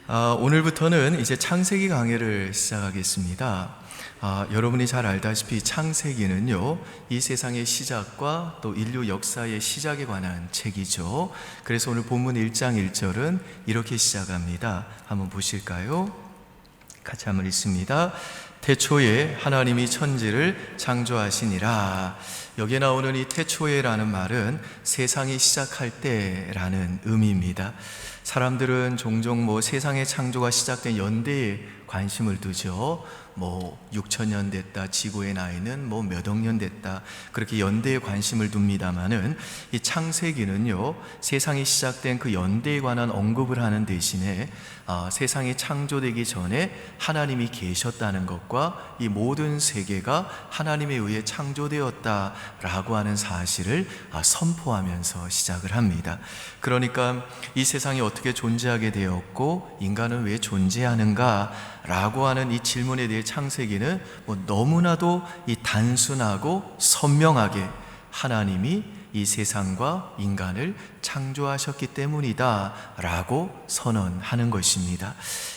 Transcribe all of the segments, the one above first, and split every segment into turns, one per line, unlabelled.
오늘부터는 이제 창세기 강해를 시작하겠습니다. 여러분이 잘 알다시피 창세기는요, 이 세상의 시작과 또 인류 역사의 시작에 관한 책이죠. 그래서 오늘 본문 1장 1절은 이렇게 시작합니다. 한번 보실까요? 같이 한번 읽습니다. 태초에 하나님이 천지를 창조하시니라. 여기에 나오는 이 태초에라는 말은 세상이 시작할 때라는 의미입니다. 사람들은 종종 세상의 창조가 시작된 연대에 관심을 두죠. 6천년 됐다, 지구의 나이는 몇 억 년 됐다, 그렇게 연대에 관심을 둡니다마는 이 창세기는요, 세상이 시작된 그 연대에 관한 언급을 하는 대신에 세상이 창조되기 전에 하나님이 계셨다는 것과 이 모든 세계가 하나님에 의해 창조되었다라고 하는 사실을 선포하면서 시작을 합니다. 그러니까 이 세상이 어떻게 존재하게 되었고 인간은 왜 존재하는가 라고 하는 이 질문에 대해 창세기는 너무나도 이 단순하고 선명하게 하나님이 이 세상과 인간을 창조하셨기 때문이다 라고 선언하는 것입니다.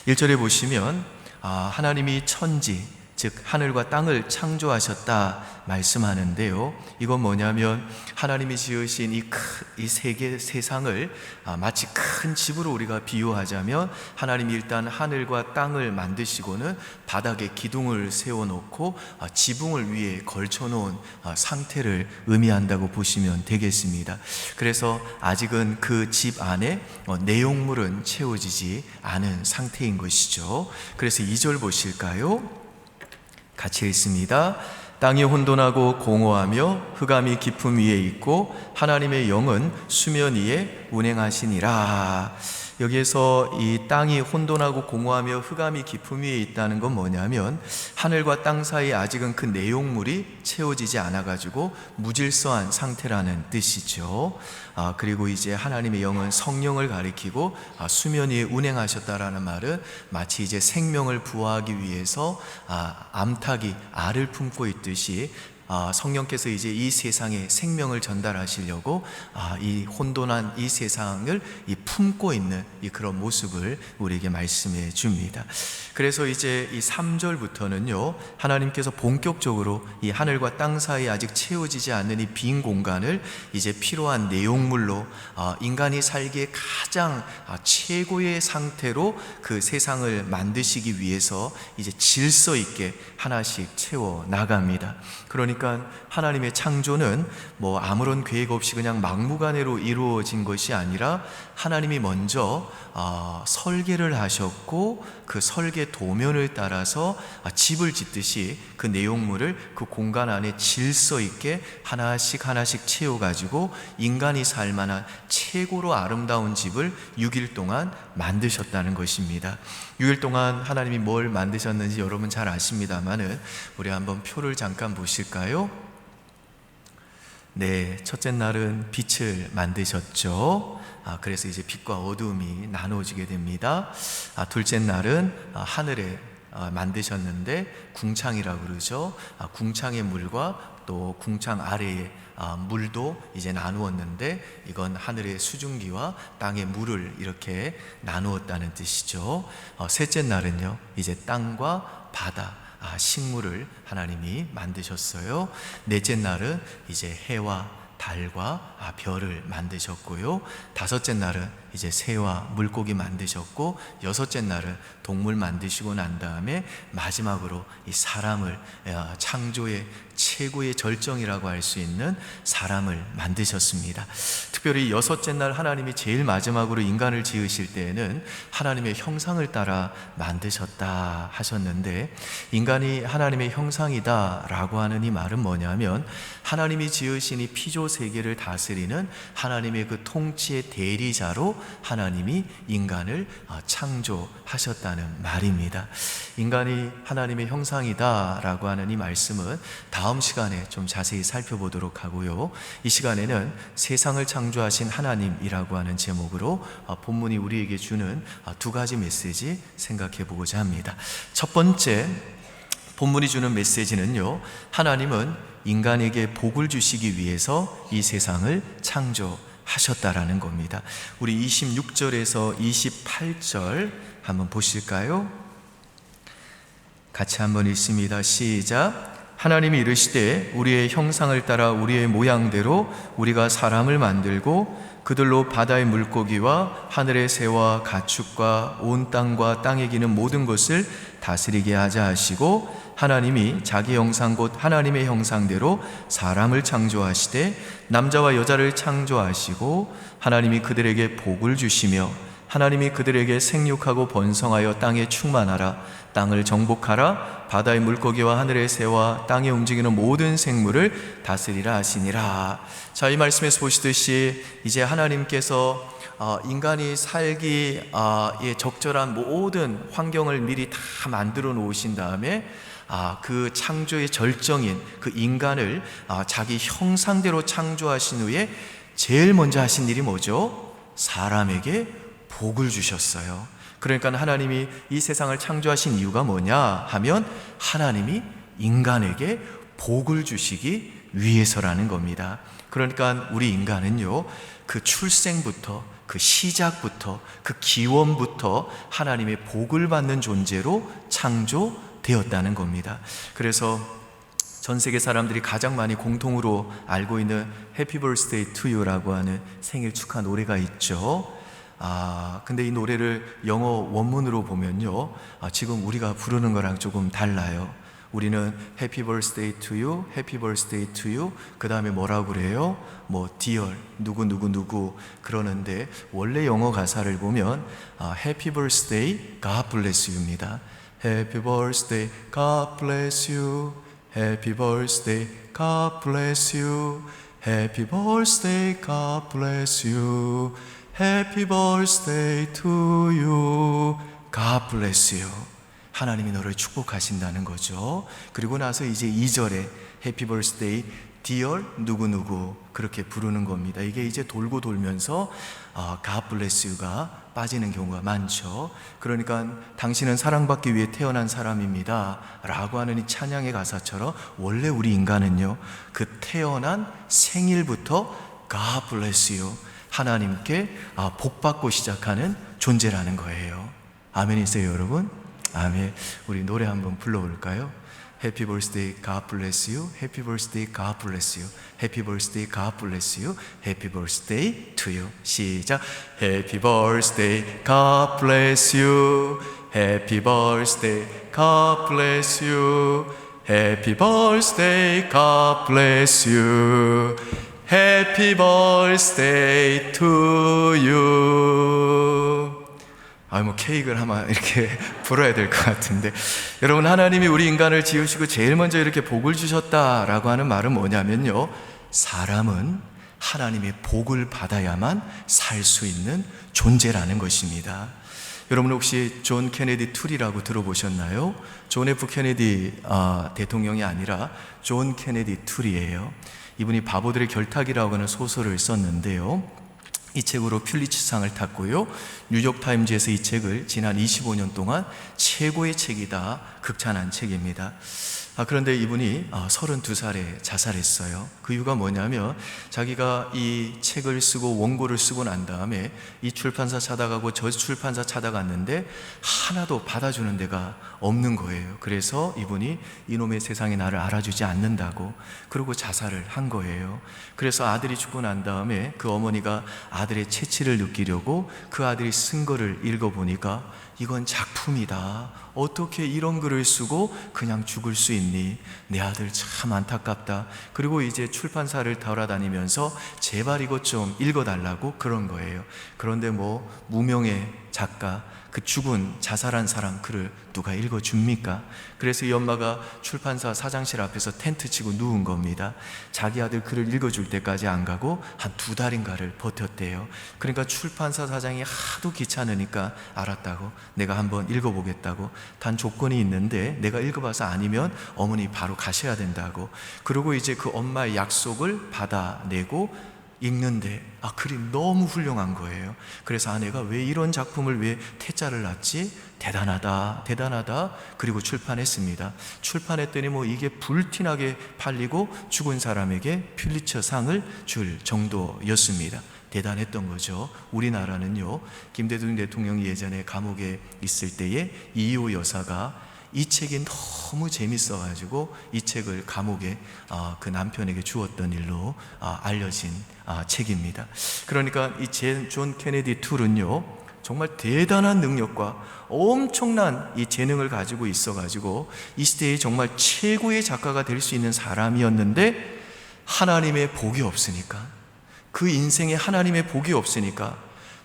1절에 보시면 하나님이 천지, 즉 하늘과 땅을 창조하셨다 말씀하는데요, 이건 뭐냐면 하나님이 지으신 이 세상을 마치 큰 집으로 우리가 비유하자면, 하나님이 일단 하늘과 땅을 만드시고는 바닥에 기둥을 세워놓고 지붕을 위에 걸쳐놓은 상태를 의미한다고 보시면 되겠습니다. 그래서 아직은 그 집 안에 내용물은 채워지지 않은 상태인 것이죠. 그래서 2절 보실까요? 같이 읽습니다. 땅이 혼돈하고 공허하며 흑암이 깊음 위에 있고 하나님의 영은 수면 위에 운행하시니라. 여기에서 이 땅이 혼돈하고 공허하며 흑암이 깊음 위에 있다는 건 뭐냐면, 하늘과 땅 사이에 아직은 그 내용물이 채워지지 않아가지고 무질서한 상태라는 뜻이죠. 그리고 이제 하나님의 영은 성령을 가리키고 수면 위에 운행하셨다라는 말은 마치 이제 생명을 부화하기 위해서 암탉이 알을 품고 있듯이 성령께서 이제 이 세상에 생명을 전달하시려고 이 혼돈한 이 세상을 품고 있는 그런 모습을 우리에게 말씀해 줍니다. 그래서 이제 이 3절부터는요, 하나님께서 본격적으로 이 하늘과 땅 사이에 아직 채워지지 않는 이 빈 공간을 이제 필요한 내용물로 인간이 살기에 가장 최고의 상태로 그 세상을 만드시기 위해서 이제 질서 있게 하나씩 채워 나갑니다. 그러니까 하나님의 창조는 아무런 계획 없이 그냥 막무가내로 이루어진 것이 아니라, 하나님이 먼저 설계를 하셨고 그 설계 도면을 따라서 집을 짓듯이 그 내용물을 그 공간 안에 질서 있게 하나씩 채워가지고 인간이 살 만한 최고로 아름다운 집을 6일 동안 만드셨다는 것입니다. 6일 동안 하나님이 뭘 만드셨는지 여러분 잘 아십니다만은 우리 한번 표를 잠깐 보실까요? 네, 첫째 날은 빛을 만드셨죠. 그래서 이제 빛과 어두움이 나눠지게 됩니다. 둘째 날은 하늘에 만드셨는데 궁창이라고 그러죠. 궁창의 물과 또 궁창 아래에 물도 이제 나누었는데, 이건 하늘의 수증기와 땅의 물을 이렇게 나누었다는 뜻이죠. 셋째 날은요, 이제 땅과 바다, 식물을 하나님이 만드셨어요. 넷째 날은 이제 해와 달과 별을 만드셨고요. 다섯째 날은 이제 새와 물고기 만드셨고, 여섯째 날은 동물 만드시고 난 다음에 마지막으로 이 사람을, 창조의 최고의 절정이라고 할 수 있는 사람을 만드셨습니다. 특별히 여섯째 날 하나님이 제일 마지막으로 인간을 지으실 때에는 하나님의 형상을 따라 만드셨다 하셨는데, 인간이 하나님의 형상이다 라고 하는 이 말은 뭐냐면, 하나님이 지으신 이 피조 세계를 다스리는 하나님의 그 통치의 대리자로 하나님이 인간을 창조하셨다는 말입니다. 인간이 하나님의 형상이다 라고 하는 이 말씀은 다음 시간에 좀 자세히 살펴보도록 하고요, 이 시간에는 세상을 창조하신 하나님이라고 하는 제목으로 본문이 우리에게 주는 두 가지 메시지 생각해 보고자 합니다. 첫 번째, 본문이 주는 메시지는요, 하나님은 인간에게 복을 주시기 위해서 이 세상을 창조하셨습니다. 하셨다라는 겁니다. 우리 26절에서 28절 한번 보실까요? 같이 한번 읽습니다. 시작. 하나님이 이르시되 우리의 형상을 따라 우리의 모양대로 우리가 사람을 만들고 그들로 바다의 물고기와 하늘의 새와 가축과 온 땅과 땅에 기는 모든 것을 다스리게 하자 하시고, 하나님이 자기 형상 곧 하나님의 형상대로 사람을 창조하시되 남자와 여자를 창조하시고, 하나님이 그들에게 복을 주시며 하나님이 그들에게 생육하고 번성하여 땅에 충만하라, 땅을 정복하라, 바다의 물고기와 하늘의 새와 땅에 움직이는 모든 생물을 다스리라 하시니라. 자, 이 말씀에서 보시듯이 이제 하나님께서 인간이 살기에 적절한 모든 환경을 미리 다 만들어 놓으신 다음에 그 창조의 절정인 그 인간을 자기 형상대로 창조하신 후에 제일 먼저 하신 일이 뭐죠? 사람에게 복을 주셨어요. 그러니까 하나님이 이 세상을 창조하신 이유가 뭐냐 하면 하나님이 인간에게 복을 주시기 위해서라는 겁니다. 그러니까 우리 인간은요, 그 출생부터 그 시작부터 그 기원부터 하나님의 복을 받는 존재로 창조되었다는 겁니다. 그래서 전 세계 사람들이 가장 많이 공통으로 알고 있는 해피 버스데이 투 유라고 하는 생일 축하 노래가 있죠. 근데 이 노래를 영어 원문으로 보면요, 지금 우리가 부르는 거랑 조금 달라요. 우리는 Happy Birthday to you, Happy Birthday to you. 그 다음에 뭐라고 그래요? 뭐 Dear 누구 그러는데, 원래 영어 가사를 보면 Happy Birthday, God bless you입니다. Happy Birthday, God bless you. Happy Birthday, God bless you. Happy Birthday, God bless you. Happy birthday to you. God bless you. 하나님이 너를 축복하신다는 거죠. 그리고 나서 이제 2절에 Happy birthday dear 누구 그렇게 부르는 겁니다. 이게 이제 돌고 돌면서 God bless you가 빠지는 경우가 많죠. 그러니까 당신은 사랑받기 위해 태어난 사람입니다 라고 하는 이 찬양의 가사처럼, 원래 우리 인간은요, 그 태어난 생일부터 God bless you, 하나님께 복받고 시작하는 존재라는 거예요. 아멘이세요, 여러분? 아멘. 우리 노래 한번 불러볼까요? Happy birthday, God bless you. Happy birthday, God bless you. Happy birthday, God bless you. Happy birthday to you. 시작. Happy birthday, God bless you. Happy birthday, God bless you. Happy birthday, God bless you. Happy birthday to you. 뭐 케이크를 아마 이렇게 불어야 될 것 같은데, 여러분, 하나님이 우리 인간을 지으시고 제일 먼저 이렇게 복을 주셨다라고 하는 말은 뭐냐면요, 사람은 하나님의 복을 받아야만 살 수 있는 존재라는 것입니다. 여러분, 혹시 존 케네디 툴이라고 들어보셨나요? 존 F 케네디 대통령이 아니라 존 케네디 툴이에요. 이분이 바보들의 결탁이라고 하는 소설을 썼는데요, 이 책으로 퓰리츠상을 탔고요, 뉴욕타임즈에서 이 책을 지난 25년 동안 최고의 책이다 극찬한 책입니다. 그런데 이분이 32살에 자살했어요. 그 이유가 뭐냐면, 자기가 이 책을 쓰고 원고를 쓰고 난 다음에 이 출판사 찾아가고 저 출판사 찾아갔는데 하나도 받아주는 데가 없는 거예요. 그래서 이분이 이놈의 세상에 나를 알아주지 않는다고, 그러고 자살을 한 거예요. 그래서 아들이 죽고 난 다음에 그 어머니가 아들의 채취를 느끼려고 그 아들이 쓴 거를 읽어보니까 이건 작품이다. 어떻게 이런 글을 쓰고 그냥 죽을 수 있니? 내 아들 참 안타깝다. 그리고 이제 출판사를 돌아다니면서 제발 이것 좀 읽어달라고 그런 거예요. 그런데 무명의 작가, 그 죽은 자살한 사람 글을 누가 읽어줍니까? 그래서 이 엄마가 출판사 사장실 앞에서 텐트 치고 누운 겁니다. 자기 아들 글을 읽어줄 때까지 안 가고 한 2달인가를 버텼대요. 그러니까 출판사 사장이 하도 귀찮으니까 알았다고, 내가 한번 읽어보겠다고, 단 조건이 있는데 내가 읽어봐서 아니면 어머니 바로 가셔야 된다고. 그리고 이제 그 엄마의 약속을 받아내고 읽는데 글이 너무 훌륭한 거예요. 그래서 아내가 왜 이런 작품을 왜 태자를 놨지? 대단하다. 그리고 출판했습니다. 출판했더니 이게 불티나게 팔리고 죽은 사람에게 퓰리처상을 줄 정도였습니다. 대단했던 거죠. 우리나라는요, 김대중 대통령이 예전에 감옥에 있을 때에 이희호 여사가 이 책이 너무 재밌어가지고 이 책을 감옥에 그 남편에게 주었던 일로 알려진 책입니다. 그러니까 이 존 케네디 툴은요, 정말 대단한 능력과 엄청난 이 재능을 가지고 있어가지고 이 시대에 정말 최고의 작가가 될 수 있는 사람이었는데, 하나님의 복이 없으니까, 그 인생에 하나님의 복이 없으니까,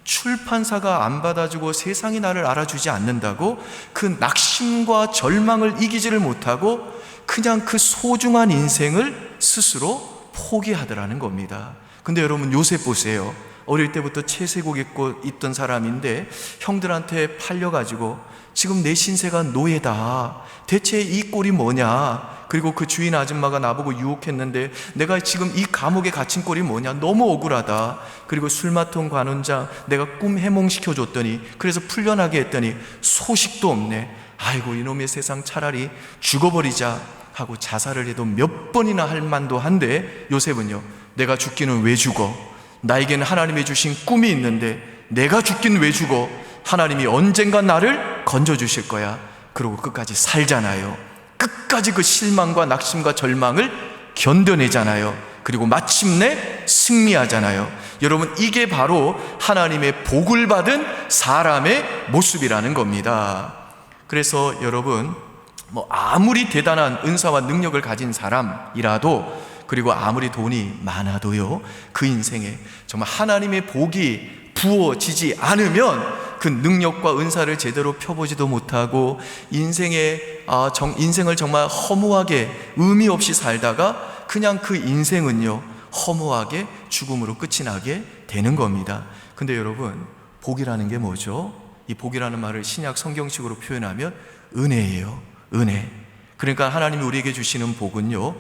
출판사가 안 받아주고 세상이 나를 알아주지 않는다고 그 낙심과 절망을 이기지를 못하고 그냥 그 소중한 인생을 스스로 포기하더라는 겁니다. 근데 여러분, 요셉 보세요. 어릴 때부터 채색옷 입고 있던 사람인데 형들한테 팔려가지고 지금 내 신세가 노예다, 대체 이 꼴이 뭐냐, 그리고 그 주인 아줌마가 나보고 유혹했는데 내가 지금 이 감옥에 갇힌 꼴이 뭐냐, 너무 억울하다. 그리고 술 맡은 관원장 내가 꿈 해몽시켜줬더니, 그래서 풀려나게 했더니 소식도 없네. 아이고, 이놈의 세상, 차라리 죽어버리자 하고 자살을 해도 몇 번이나 할 만도 한데, 요셉은요, 내가 죽기는 왜 죽어? 나에게는 하나님이 주신 꿈이 있는데 내가 죽긴 왜 죽어? 하나님이 언젠가 나를 건져주실 거야. 그러고 끝까지 살잖아요. 끝까지 그 실망과 낙심과 절망을 견뎌내잖아요. 그리고 마침내 승리하잖아요. 여러분, 이게 바로 하나님의 복을 받은 사람의 모습이라는 겁니다. 그래서 여러분, 아무리 대단한 은사와 능력을 가진 사람이라도, 그리고 아무리 돈이 많아도요, 그 인생에 정말 하나님의 복이 부어지지 않으면 그 능력과 은사를 제대로 펴보지도 못하고 인생을 정말 허무하게 의미 없이 살다가 그냥 그 인생은요, 허무하게 죽음으로 끝이 나게 되는 겁니다. 근데 여러분, 복이라는 게 뭐죠? 이 복이라는 말을 신약 성경식으로 표현하면 은혜예요. 은혜. 그러니까 하나님이 우리에게 주시는 복은요,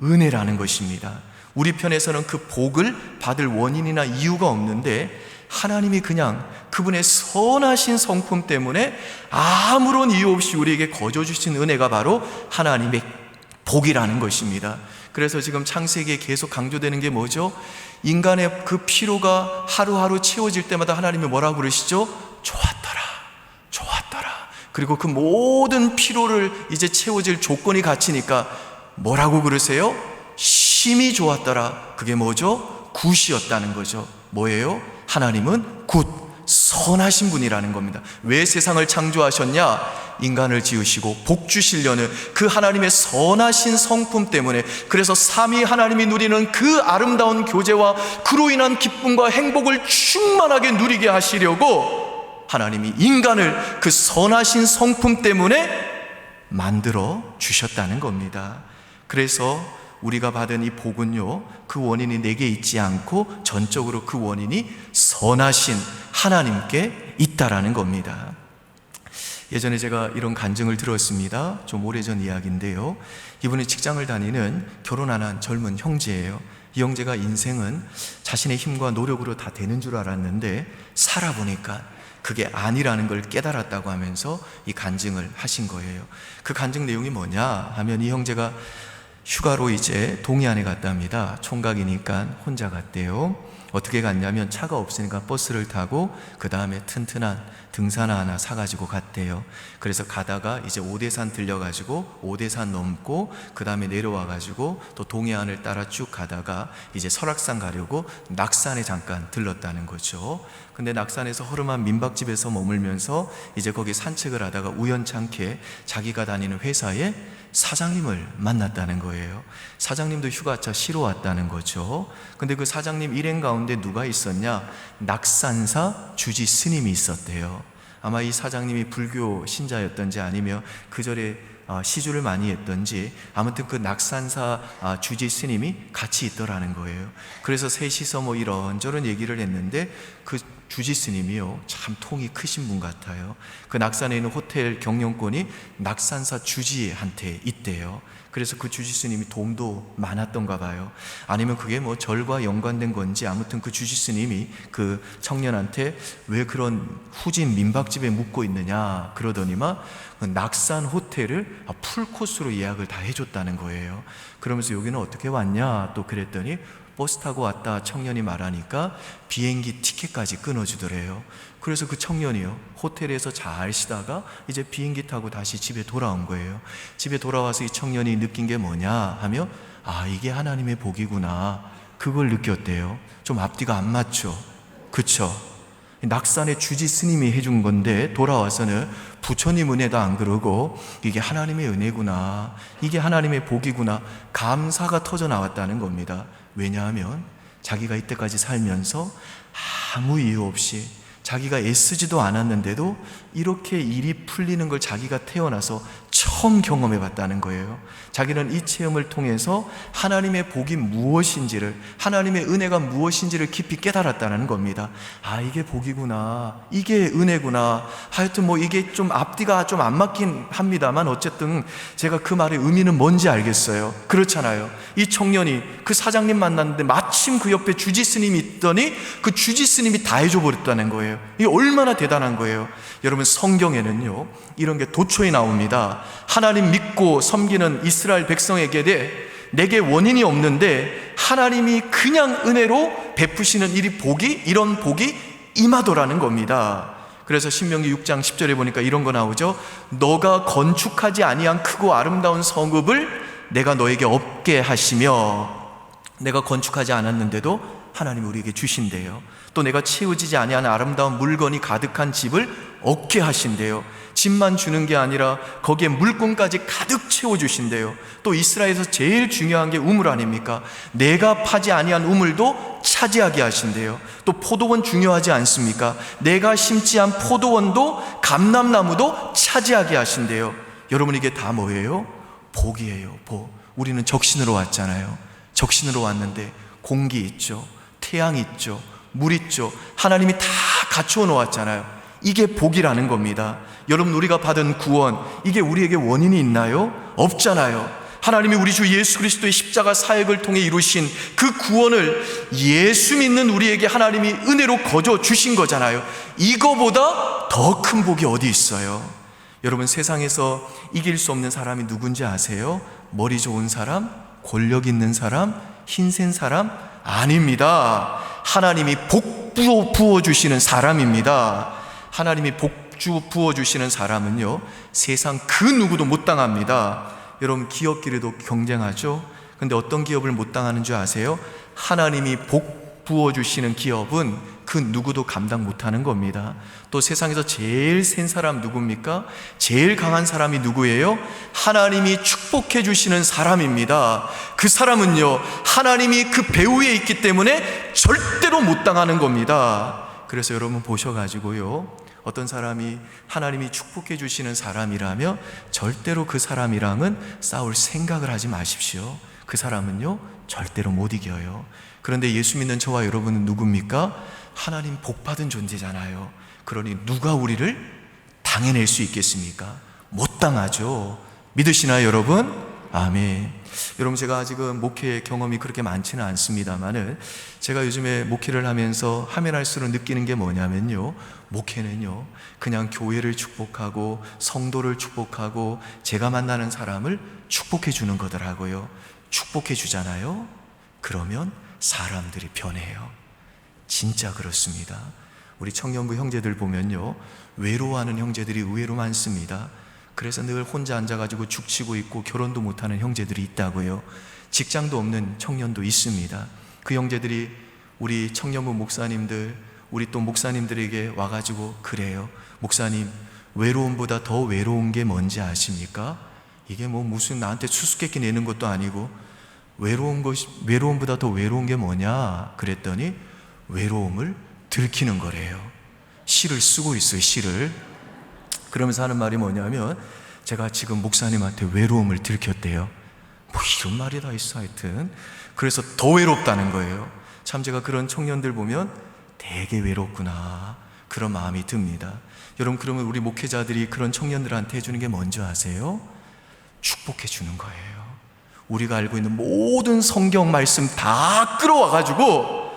은혜라는 것입니다. 우리 편에서는 그 복을 받을 원인이나 이유가 없는데, 하나님이 그냥 그분의 선하신 성품 때문에 아무런 이유 없이 우리에게 거저 주신 은혜가 바로 하나님의 복이라는 것입니다. 그래서 지금 창세기에 계속 강조되는 게 뭐죠? 인간의 그 피로가 하루하루 채워질 때마다 하나님이 뭐라고 그러시죠? 좋았더라, 좋았더라. 그리고 그 모든 피로를 이제 채워질 조건이 갖추니까 뭐라고 그러세요? 심히 좋았더라. 그게 뭐죠? 굿이었다는 거죠. 뭐예요? 하나님은 굿, 선하신 분이라는 겁니다. 왜 세상을 창조하셨냐? 인간을 지으시고 복 주시려는 그 하나님의 선하신 성품 때문에, 그래서 삼위 하나님이 누리는 그 아름다운 교제와 그로 인한 기쁨과 행복을 충만하게 누리게 하시려고 하나님이 인간을 그 선하신 성품 때문에 만들어 주셨다는 겁니다. 그래서 우리가 받은 이 복은요, 그 원인이 내게 있지 않고 전적으로 그 원인이 선하신 하나님께 있다라는 겁니다. 예전에 제가 이런 간증을 들었습니다. 좀 오래전 이야기인데요, 이분이 직장을 다니는 결혼 안 한 젊은 형제예요. 이 형제가 인생은 자신의 힘과 노력으로 다 되는 줄 알았는데 살아보니까 그게 아니라는 걸 깨달았다고 하면서 이 간증을 하신 거예요. 그 간증 내용이 뭐냐 하면, 이 형제가 휴가로 이제 동해안에 갔답니다. 총각이니까 혼자 갔대요. 어떻게 갔냐면 차가 없으니까 버스를 타고 그 다음에 튼튼한 등산화 하나 사가지고 갔대요. 그래서 가다가 이제 오대산 들려가지고 오대산 넘고 그 다음에 내려와가지고 또 동해안을 따라 쭉 가다가 이제 설악산 가려고 낙산에 잠깐 들렀다는 거죠. 근데 낙산에서 허름한 민박집에서 머물면서 이제 거기 산책을 하다가 우연찮게 자기가 다니는 회사에 사장님을 만났다는 거예요. 사장님도 휴가차 쉬러 왔다는 거죠. 근데 그 사장님 일행 가운데 누가 있었냐? 낙산사 주지 스님이 있었대요. 아마 이 사장님이 불교 신자였던지 아니면 그 절에 시주를 많이 했던지, 아무튼 그 낙산사 주지 스님이 같이 있더라는 거예요. 그래서 셋이서 이런저런 얘기를 했는데, 그 주지 스님이요, 참 통이 크신 분 같아요. 그 낙산에 있는 호텔 경영권이 낙산사 주지한테 있대요. 그래서 그 주지 스님이 돈도 많았던가 봐요. 아니면 그게 절과 연관된 건지, 아무튼 그 주지 스님이 그 청년한테 왜 그런 후진 민박집에 묵고 있느냐 그러더니만 그 낙산 호텔을 풀코스로 예약을 다 해줬다는 거예요. 그러면서 여기는 어떻게 왔냐 또 그랬더니 버스 타고 왔다 청년이 말하니까 비행기 티켓까지 끊어주더래요. 그래서 그 청년이요, 호텔에서 잘 쉬다가 이제 비행기 타고 다시 집에 돌아온 거예요. 집에 돌아와서 이 청년이 느낀 게 뭐냐 하며, 아, 이게 하나님의 복이구나, 그걸 느꼈대요. 좀 앞뒤가 안 맞죠? 그쵸? 낙산의 주지 스님이 해준 건데 돌아와서는 부처님 은혜도 안 그러고 이게 하나님의 은혜구나, 이게 하나님의 복이구나, 감사가 터져 나왔다는 겁니다. 왜냐하면 자기가 이때까지 살면서 아무 이유 없이 자기가 애쓰지도 않았는데도 이렇게 일이 풀리는 걸 자기가 태어나서 처음 경험해 봤다는 거예요. 자기는 이 체험을 통해서 하나님의 복이 무엇인지를, 하나님의 은혜가 무엇인지를 깊이 깨달았다는 겁니다. 아, 이게 복이구나, 이게 은혜구나. 하여튼 뭐 이게 좀 앞뒤가 좀 안 맞긴 합니다만 어쨌든 제가 그 말의 의미는 뭔지 알겠어요. 그렇잖아요. 이 청년이 그 사장님 만났는데 마침 그 옆에 주지 스님이 있더니 그 주지 스님이 다 해줘 버렸다는 거예요. 이게 얼마나 대단한 거예요. 여러분, 성경에는요 이런 게 도초에 나옵니다. 하나님 믿고 섬기는 이스라엘 백성에게 내게 원인이 없는데 하나님이 그냥 은혜로 베푸시는 이런 복이 임하더라는 겁니다. 그래서 신명기 6장 10절에 보니까 이런 거 나오죠. 너가 건축하지 아니한 크고 아름다운 성읍을 내가 너에게 얻게 하시며, 내가 건축하지 않았는데도 하나님이 우리에게 주신대요. 또 내가 채워지지 아니한 아름다운 물건이 가득한 집을 얻게 하신대요. 집만 주는 게 아니라 거기에 물건까지 가득 채워주신대요. 또 이스라엘에서 제일 중요한 게 우물 아닙니까? 내가 파지 아니한 우물도 차지하게 하신대요. 또 포도원 중요하지 않습니까? 내가 심지 않은 포도원도 감람나무도 차지하게 하신대요. 여러분, 이게 다 뭐예요? 복이에요. 복. 우리는 적신으로 왔잖아요. 적신으로 왔는데 공기 있죠, 태양 있죠, 물 있죠. 하나님이 다 갖추어 놓았잖아요. 이게 복이라는 겁니다. 여러분, 우리가 받은 구원, 이게 우리에게 원인이 있나요? 없잖아요. 하나님이 우리 주 예수 그리스도의 십자가 사역을 통해 이루신 그 구원을 예수 믿는 우리에게 하나님이 은혜로 거저 주신 거잖아요. 이거보다 더 큰 복이 어디 있어요? 여러분, 세상에서 이길 수 없는 사람이 누군지 아세요? 머리 좋은 사람, 권력 있는 사람, 힘센 사람? 아닙니다. 하나님이 복 부어주시는 사람입니다. 하나님이 복 부어주시는 사람은요 세상 그 누구도 못 당합니다. 여러분, 기업끼리도 경쟁하죠. 근데 어떤 기업을 못 당하는 줄 아세요? 하나님이 복 부어주시는 기업은 그 누구도 감당 못하는 겁니다. 또 세상에서 제일 센 사람 누굽니까? 제일 강한 사람이 누구예요? 하나님이 축복해 주시는 사람입니다. 그 사람은요 하나님이 그 배후에 있기 때문에 절대로 못 당하는 겁니다. 그래서 여러분 보셔가지고요, 어떤 사람이 하나님이 축복해 주시는 사람이라면 절대로 그 사람이랑은 싸울 생각을 하지 마십시오. 그 사람은요 절대로 못 이겨요. 그런데 예수 믿는 저와 여러분은 누굽니까? 하나님 복 받은 존재잖아요. 그러니 누가 우리를 당해낼 수 있겠습니까? 못 당하죠. 믿으시나요, 여러분? 아멘. 여러분, 제가 지금 목회 경험이 그렇게 많지는 않습니다만은 제가 요즘에 목회를 하면서 하면 할수록 느끼는 게 뭐냐면요, 목회는요 그냥 교회를 축복하고 성도를 축복하고 제가 만나는 사람을 축복해 주는 거더라고요. 축복해 주잖아요. 그러면 사람들이 변해요. 진짜 그렇습니다. 우리 청년부 형제들 보면요 외로워하는 형제들이 의외로 많습니다. 그래서 늘 혼자 앉아가지고 죽치고 있고 결혼도 못하는 형제들이 있다고요. 직장도 없는 청년도 있습니다. 그 형제들이 우리 청년부 목사님들, 우리 또 목사님들에게 와가지고 그래요. 목사님, 외로움보다 더 외로운 게 뭔지 아십니까? 이게 뭐 무슨 나한테 수수께끼 내는 것도 아니고 외로움보다 더 외로운 게 뭐냐 그랬더니 외로움을 들키는 거래요. 시를 쓰고 있어요, 시를. 그러면서 하는 말이 뭐냐면, 제가 지금 목사님한테 외로움을 들켰대요. 뭐 이런 말이 다 있어. 하여튼 그래서 더 외롭다는 거예요. 참, 제가 그런 청년들 보면 되게 외롭구나 그런 마음이 듭니다. 여러분, 그러면 우리 목회자들이 그런 청년들한테 해주는 게 뭔지 아세요? 축복해 주는 거예요. 우리가 알고 있는 모든 성경 말씀 다 끌어와가지고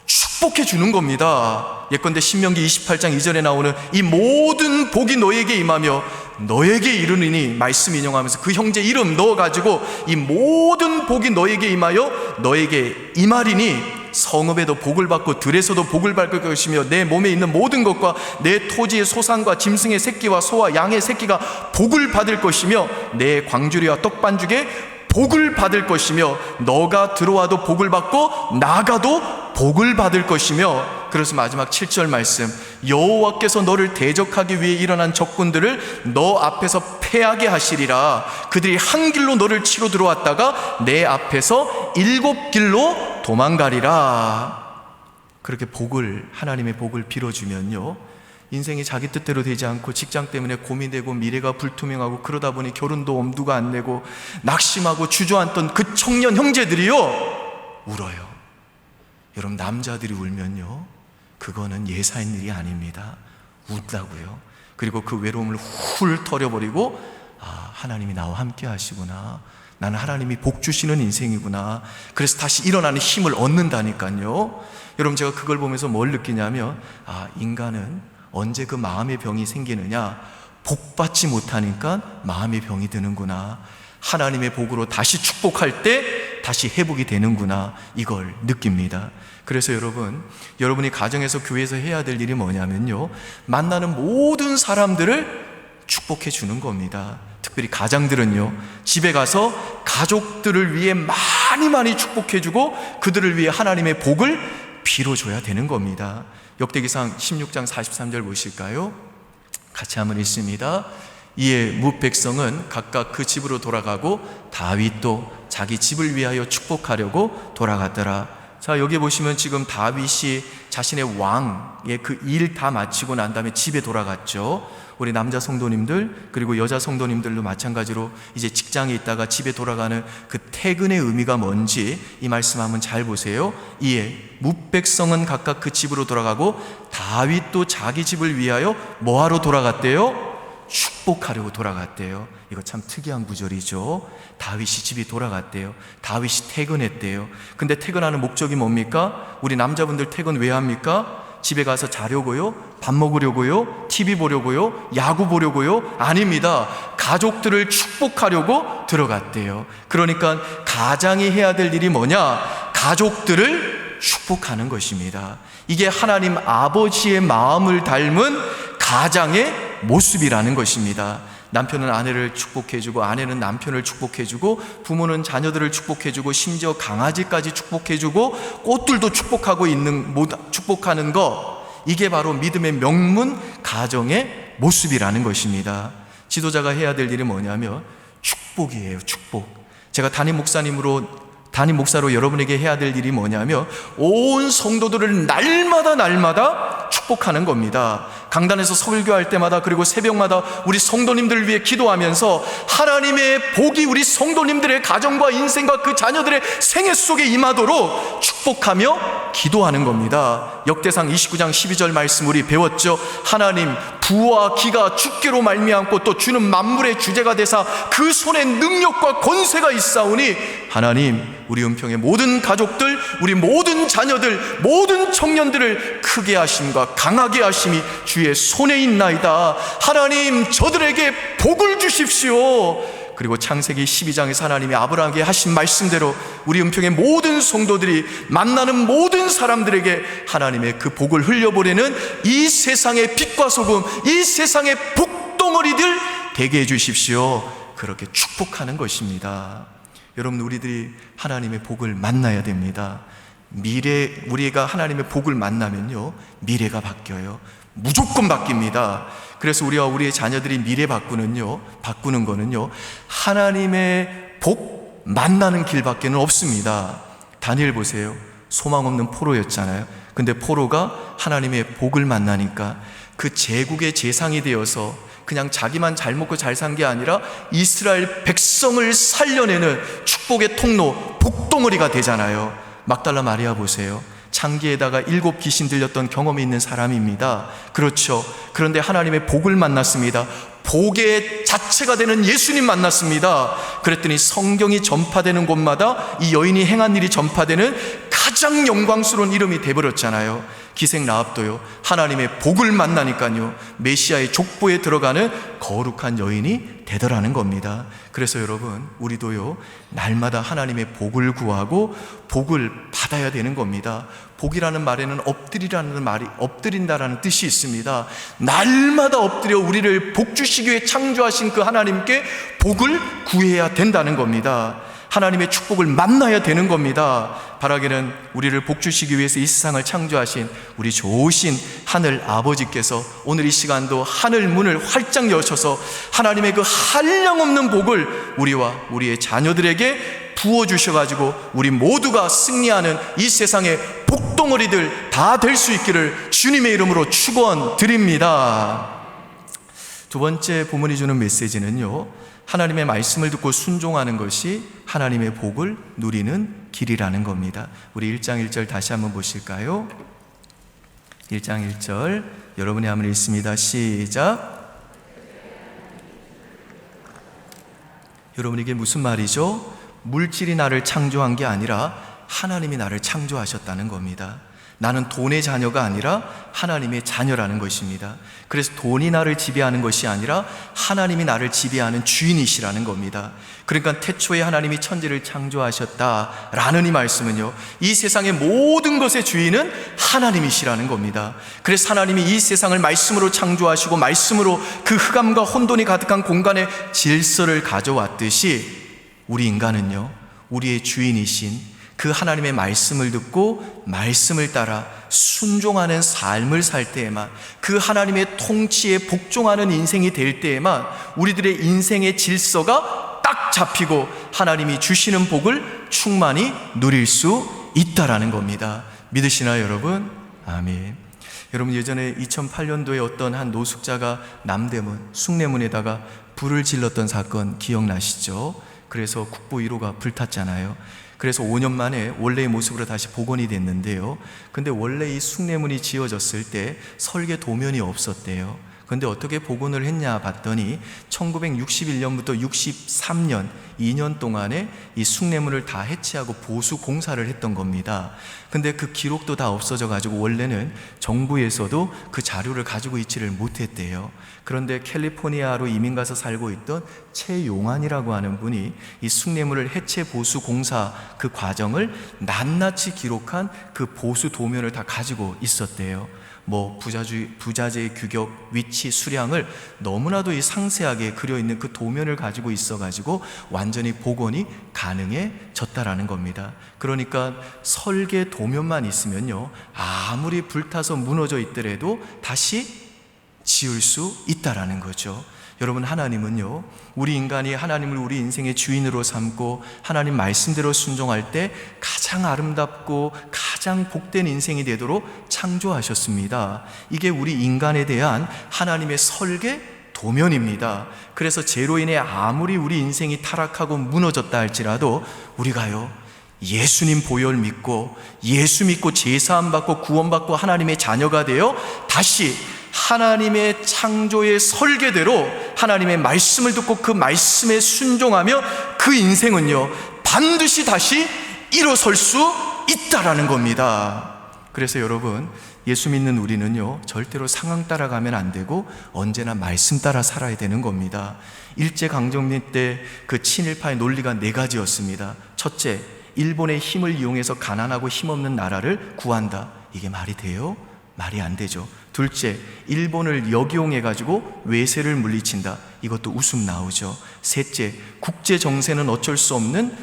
축복해 주는 겁니다. 예컨대 신명기 28장 2절에 나오는 이 모든 복이 너에게 임하며 너에게 이르느니 말씀 인용하면서 그 형제 이름 넣어가지고 이 모든 복이 너에게 임하여 너에게 임하리니 성읍에도 복을 받고 들에서도 복을 받을 것이며 내 몸에 있는 모든 것과 내 토지의 소산과 짐승의 새끼와 소와 양의 새끼가 복을 받을 것이며 내 광주리와 떡반죽에 복을 받을 것이며 너가 들어와도 복을 받고 나가도 복을 받을 것이며. 그래서 마지막 7절 말씀, 여호와께서 너를 대적하기 위해 일어난 적군들을 너 앞에서 패하게 하시리라. 그들이 한 길로 너를 치러 들어왔다가 내 앞에서 7길로 도망가리라. 그렇게 복을, 하나님의 복을 빌어주면요, 인생이 자기 뜻대로 되지 않고 직장 때문에 고민되고 미래가 불투명하고 그러다 보니 결혼도 엄두가 안 내고 낙심하고 주저앉던 그 청년 형제들이요, 울어요. 여러분, 남자들이 울면요, 그거는 예사인 일이 아닙니다. 웃다고요. 그리고 그 외로움을 훌 털어버리고, 아, 하나님이 나와 함께 하시구나, 나는 하나님이 복 주시는 인생이구나, 그래서 다시 일어나는 힘을 얻는다니까요. 여러분, 제가 그걸 보면서 뭘 느끼냐면, 아, 인간은 언제 그 마음의 병이 생기느냐, 복받지 못하니까 마음의 병이 드는구나, 하나님의 복으로 다시 축복할 때 다시 회복이 되는구나, 이걸 느낍니다. 그래서 여러분이 가정에서, 교회에서 해야 될 일이 뭐냐면요, 만나는 모든 사람들을 축복해 주는 겁니다. 특별히 가장들은요, 집에 가서 가족들을 위해 많이 축복해 주고 그들을 위해 하나님의 복을 빌어줘야 되는 겁니다. 역대기상 16장 43절 보실까요? 같이 한번 읽습니다. 이에 뭇 백성은 각각 그 집으로 돌아가고 다윗도 자기 집을 위하여 축복하려고 돌아갔더라. 자, 여기 보시면 지금 다윗이 자신의 왕의 그 일 다 마치고 난 다음에 집에 돌아갔죠. 우리 남자 성도님들 그리고 여자 성도님들도 마찬가지로 이제 직장에 있다가 집에 돌아가는 그 퇴근의 의미가 뭔지 이 말씀 한번 잘 보세요. 이에 뭇 백성은 각각 그 집으로 돌아가고 다윗도 자기 집을 위하여 뭐하러 돌아갔대요? 축복하려고 돌아갔대요. 이거 참 특이한 구절이죠. 다윗이 집에 돌아갔대요. 다윗이 퇴근했대요. 근데 퇴근하는 목적이 뭡니까? 우리 남자분들 퇴근 왜 합니까? 집에 가서 자려고요? 밥 먹으려고요? TV 보려고요? 야구 보려고요? 아닙니다. 가족들을 축복하려고 들어갔대요. 그러니까 가장이 해야 될 일이 뭐냐? 가족들을 축복하는 것입니다. 이게 하나님 아버지의 마음을 닮은 가장의 모습이라는 것입니다. 남편은 아내를 축복해주고 아내는 남편을 축복해주고 부모는 자녀들을 축복해주고 심지어 강아지까지 축복해주고 꽃들도 축복하는 거, 이게 바로 믿음의 명문 가정의 모습이라는 것입니다. 지도자가 해야 될 일이 뭐냐면 축복이에요. 축복. 제가 담임 목사로 여러분에게 해야 될 일이 뭐냐면 온 성도들을 날마다 축복하는 겁니다. 강단에서 설교할 때마다 그리고 새벽마다 우리 성도님들을 위해 기도하면서 하나님의 복이 우리 성도님들의 가정과 인생과 그 자녀들의 생애 속에 임하도록 축복하며 기도하는 겁니다. 역대상 29장 12절 말씀 우리 배웠죠. 하나님 부와 기가 주께로 말미암고 또 주는 만물의 주제가 되사 그 손에 능력과 권세가 있사오니 하나님 우리 은평의 모든 가족들, 우리 모든 자녀들, 모든 청년들을 크게 하심과 강하게 하심이 주의 손에 있나이다. 하나님 저들에게 복을 주십시오. 그리고 창세기 12장에서 하나님이 아브라함에게 하신 말씀대로 우리 은평의 모든 성도들이 만나는 모든 사람들에게 하나님의 그 복을 흘려보내는 이 세상의 빛과 소금, 이 세상의 복덩어리들 되게 해주십시오. 그렇게 축복하는 것입니다. 여러분, 우리들이 하나님의 복을 만나야 됩니다. 우리가 하나님의 복을 만나면요, 미래가 바뀌어요. 무조건 바뀝니다. 그래서 우리와 우리의 자녀들이 미래 바꾸는 거는요, 하나님의 복 만나는 길밖에는 없습니다. 다니엘 보세요. 소망 없는 포로였잖아요. 근데 포로가 하나님의 복을 만나니까 그 제국의 재상이 되어서 그냥 자기만 잘 먹고 잘 산 게 아니라 이스라엘 백성을 살려내는 축복의 통로, 복덩어리가 되잖아요. 막달라 마리아 보세요. 창기에다가 7 귀신 들렸던 경험이 있는 사람입니다. 그렇죠. 그런데 하나님의 복을 만났습니다. 복의 자체가 되는 예수님 만났습니다. 그랬더니 성경이 전파되는 곳마다 이 여인이 행한 일이 전파되는 가장 영광스러운 이름이 되어버렸잖아요. 기생 라합도요, 하나님의 복을 만나니까요, 메시아의 족보에 들어가는 거룩한 여인이 되더라는 겁니다. 그래서 여러분, 우리도요, 날마다 하나님의 복을 구하고 복을 받아야 되는 겁니다. 복이라는 말에는 엎드린다라는 뜻이 있습니다. 날마다 엎드려 우리를 복 주시기 위해 창조하신 그 하나님께 복을 구해야 된다는 겁니다. 하나님의 축복을 만나야 되는 겁니다. 바라기는 우리를 복 주시기 위해서 이 세상을 창조하신 우리 좋으신 하늘 아버지께서 오늘 이 시간도 하늘 문을 활짝 여셔서 하나님의 그 한량없는 복을 우리와 우리의 자녀들에게 부어주셔가지고 우리 모두가 승리하는 이 세상의 복덩어리들 다 될 수 있기를 주님의 이름으로 축원드립니다. 두 번째 본문이 주는 메시지는요, 하나님의 말씀을 듣고 순종하는 것이 하나님의 복을 누리는 길이라는 겁니다. 우리 1장 1절 다시 한번 보실까요? 1장 1절 여러분이 한번 읽습니다. 시작. 여러분, 이게 무슨 말이죠? 물질이 나를 창조한 게 아니라 하나님이 나를 창조하셨다는 겁니다. 나는 돈의 자녀가 아니라 하나님의 자녀라는 것입니다. 그래서 돈이 나를 지배하는 것이 아니라 하나님이 나를 지배하는 주인이시라는 겁니다. 그러니까 태초에 하나님이 천지를 창조하셨다라는 이 말씀은요, 이 세상의 모든 것의 주인은 하나님이시라는 겁니다. 그래서 하나님이 이 세상을 말씀으로 창조하시고 말씀으로 그 흑암과 혼돈이 가득한 공간에 질서를 가져왔듯이 우리 인간은요, 우리의 주인이신 그 하나님의 말씀을 듣고 말씀을 따라 순종하는 삶을 살 때에만, 그 하나님의 통치에 복종하는 인생이 될 때에만 우리들의 인생의 질서가 딱 잡히고 하나님이 주시는 복을 충만히 누릴 수 있다라는 겁니다. 믿으시나요, 여러분? 아멘. 여러분, 예전에 2008년도에 어떤 한 노숙자가 남대문, 숭례문에다가 불을 질렀던 사건 기억나시죠? 그래서 국보 1호가 불탔잖아요. 그래서 5년 만에 원래의 모습으로 다시 복원이 됐는데요. 근데 원래 이 숭례문이 지어졌을 때 설계 도면이 없었대요. 근데 어떻게 복원을 했냐 봤더니 1961년부터 63년 2년 동안에 이 숭례문을 다 해체하고 보수 공사를 했던 겁니다. 근데 그 기록도 다 없어져 가지고 원래는 정부에서도 그 자료를 가지고 있지를 못했대요. 그런데 캘리포니아로 이민 가서 살고 있던 최용환이라고 하는 분이 이 숭례문을 해체 보수 공사 그 과정을 낱낱이 기록한 그 보수 도면을 다 가지고 있었대요. 부자재의 규격, 위치, 수량을 너무나도 상세하게 그려있는 그 도면을 가지고 있어가지고 완전히 복원이 가능해졌다라는 겁니다. 그러니까 설계 도면만 있으면요, 아무리 불타서 무너져 있더라도 다시 지을 수 있다라는 거죠. 여러분, 하나님은요, 우리 인간이 하나님을 우리 인생의 주인으로 삼고 하나님 말씀대로 순종할 때 가장 아름답고 가장 복된 인생이 되도록 창조하셨습니다. 이게 우리 인간에 대한 하나님의 설계 도면입니다. 그래서 죄로 인해 아무리 우리 인생이 타락하고 무너졌다 할지라도 우리가요, 예수님 보혈 믿고 예수 믿고 제사함 받고 구원받고 하나님의 자녀가 되어 다시 하나님의 창조의 설계대로 하나님의 말씀을 듣고 그 말씀에 순종하며 그 인생은요, 반드시 다시 일어설 수 있다라는 겁니다. 그래서 여러분, 예수 믿는 우리는요, 절대로 상황 따라가면 안 되고 언제나 말씀 따라 살아야 되는 겁니다. 일제강점기 때 그 친일파의 논리가 4가지였습니다. 첫째, 일본의 힘을 이용해서 가난하고 힘없는 나라를 구한다. 이게 말이 돼요? 말이 안 되죠. 둘째, 일본을 역이용해가지고 외세를 물리친다. 이것도 웃음 나오죠. 셋째, 국제정세는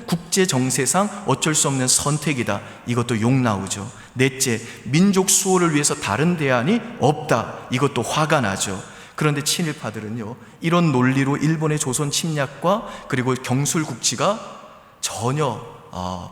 국제정세상 어쩔 수 없는 선택이다. 이것도 욕 나오죠. 넷째, 민족 수호를 위해서 다른 대안이 없다. 이것도 화가 나죠. 그런데 친일파들은요, 이런 논리로 일본의 조선 침략과 그리고 경술국치가 전혀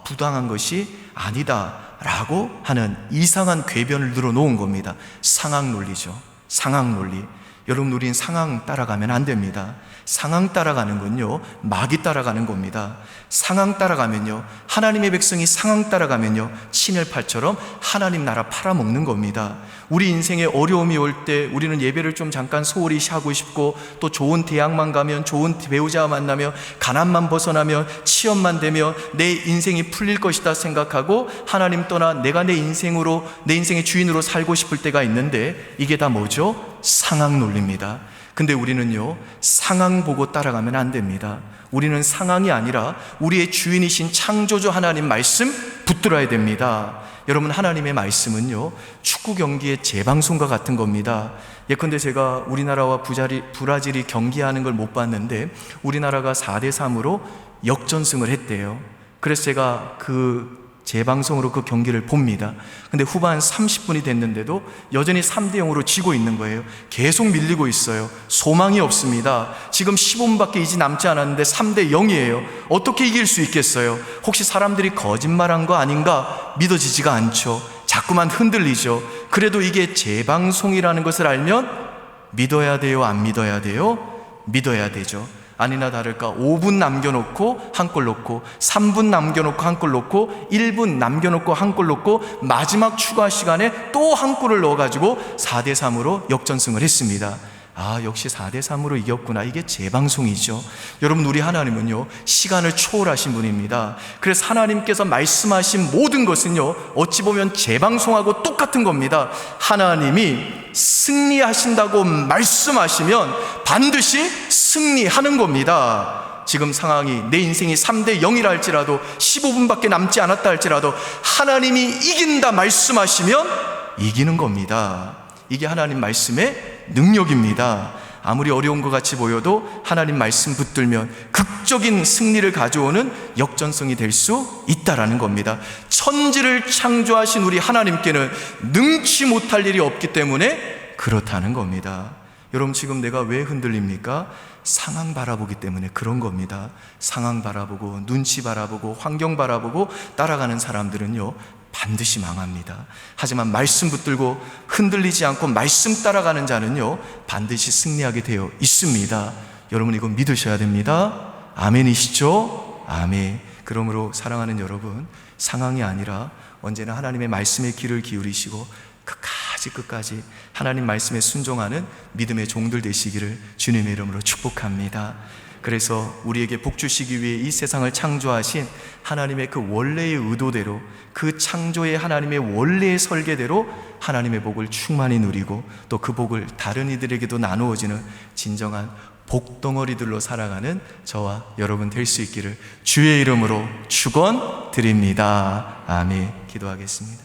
부당한 것이 아니다 라고 하는 이상한 궤변을 늘어놓은 겁니다. 상황 논리죠. 상황 논리. 여러분, 우린 상황 따라가면 안 됩니다. 상황 따라가는 건요, 마귀 따라가는 겁니다. 상황 따라가면요, 하나님의 백성이 상황 따라가면요, 친일파처럼 하나님 나라 팔아먹는 겁니다. 우리 인생에 어려움이 올 때 우리는 예배를 좀 잠깐 소홀히 하고 싶고, 또 좋은 대학만 가면, 좋은 배우자 만나면, 가난만 벗어나면, 취업만 되면 내 인생이 풀릴 것이다 생각하고 하나님 떠나 내가 내 인생의 주인으로 살고 싶을 때가 있는데, 이게 다 뭐죠? 상황 논리입니다. 근데 우리는요, 상황 보고 따라가면 안 됩니다. 우리는 상황이 아니라 우리의 주인이신 창조주 하나님 말씀 붙들어야 됩니다. 여러분, 하나님의 말씀은요, 축구 경기의 재방송과 같은 겁니다. 예컨대 제가 우리나라와 브라질이 경기하는 걸 못 봤는데 우리나라가 4대3으로 역전승을 했대요. 그래서 제가 그 재방송으로 그 경기를 봅니다. 근데 후반 30분이 됐는데도 여전히 3대0으로 지고 있는 거예요. 계속 밀리고 있어요. 소망이 없습니다. 지금 15분밖에 이제 남지 않았는데 3대0이에요. 어떻게 이길 수 있겠어요? 혹시 사람들이 거짓말한 거 아닌가 믿어지지가 않죠. 자꾸만 흔들리죠. 그래도 이게 재방송이라는 것을 알면 믿어야 돼요? 안 믿어야 돼요? 믿어야 되죠. 아니나 다를까 5분 남겨놓고 한 골 넣고, 3분 남겨놓고 한 골 넣고, 1분 남겨놓고 한 골 넣고, 마지막 추가 시간에 또 한 골을 넣어가지고 4대3으로 역전승을 했습니다. 아, 역시 4대3으로 이겼구나. 이게 재방송이죠. 여러분, 우리 하나님은요, 시간을 초월하신 분입니다. 그래서 하나님께서 말씀하신 모든 것은요, 어찌 보면 재방송하고 똑같은 겁니다. 하나님이 승리하신다고 말씀하시면 반드시 승리하는 겁니다. 지금 상황이, 내 인생이 3대0이라 할지라도, 15분밖에 남지 않았다 할지라도 하나님이 이긴다 말씀하시면 이기는 겁니다. 이게 하나님 말씀의 능력입니다. 아무리 어려운 것 같이 보여도 하나님 말씀 붙들면 극적인 승리를 가져오는 역전성이 될 수 있다라는 겁니다. 천지를 창조하신 우리 하나님께는 능치 못할 일이 없기 때문에 그렇다는 겁니다. 여러분, 지금 내가 왜 흔들립니까? 상황 바라보기 때문에 그런 겁니다. 상황 바라보고, 눈치 바라보고, 환경 바라보고 따라가는 사람들은요, 반드시 망합니다. 하지만 말씀 붙들고 흔들리지 않고 말씀 따라가는 자는요, 반드시 승리하게 되어 있습니다. 여러분, 이거 믿으셔야 됩니다. 아멘이시죠? 아멘. 그러므로 사랑하는 여러분, 상황이 아니라 언제나 하나님의 말씀에 귀를 기울이시고 끝까지 하나님 말씀에 순종하는 믿음의 종들 되시기를 주님의 이름으로 축복합니다. 그래서 우리에게 복 주시기 위해 이 세상을 창조하신 하나님의 그 원래의 의도대로, 그 창조의 하나님의 원래의 설계대로 하나님의 복을 충만히 누리고, 또 그 복을 다른 이들에게도 나누어지는 진정한 복덩어리들로 살아가는 저와 여러분 될 수 있기를 주의 이름으로 축원드립니다. 아멘. 기도하겠습니다.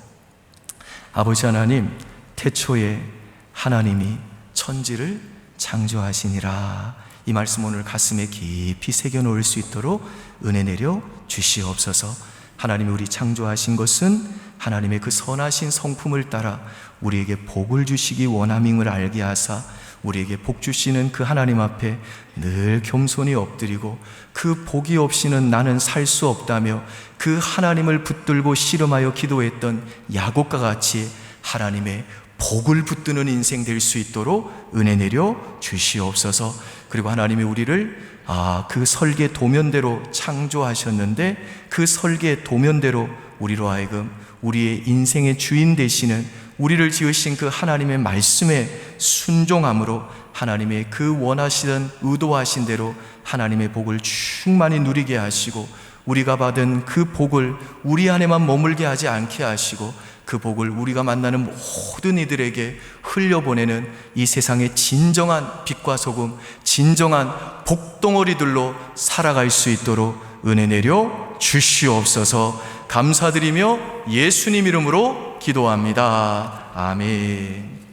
아버지 하나님, 태초에 하나님이 천지를 창조하시니라. 이 말씀 오늘 가슴에 깊이 새겨놓을 수 있도록 은혜 내려 주시옵소서. 하나님이 우리 창조하신 것은 하나님의 그 선하신 성품을 따라 우리에게 복을 주시기 원함임을 알게 하사 우리에게 복 주시는 그 하나님 앞에 늘 겸손히 엎드리고, 그 복이 없이는 나는 살 수 없다며 그 하나님을 붙들고 씨름하여 기도했던 야곱과 같이 하나님의 복을 붙드는 인생 될 수 있도록 은혜 내려 주시옵소서. 그리고 하나님이 우리를 그 설계 도면대로 창조하셨는데, 그 설계 도면대로 우리로 하여금 우리의 인생의 주인 되시는, 우리를 지으신 그 하나님의 말씀에 순종함으로 하나님의 그 원하시던 의도하신 대로 하나님의 복을 충만히 누리게 하시고, 우리가 받은 그 복을 우리 안에만 머물게 하지 않게 하시고, 그 복을 우리가 만나는 모든 이들에게 흘려보내는 이 세상의 진정한 빛과 소금, 진정한 복덩어리들로 살아갈 수 있도록 은혜 내려 주시옵소서. 감사드리며 예수님 이름으로 기도합니다. 아멘.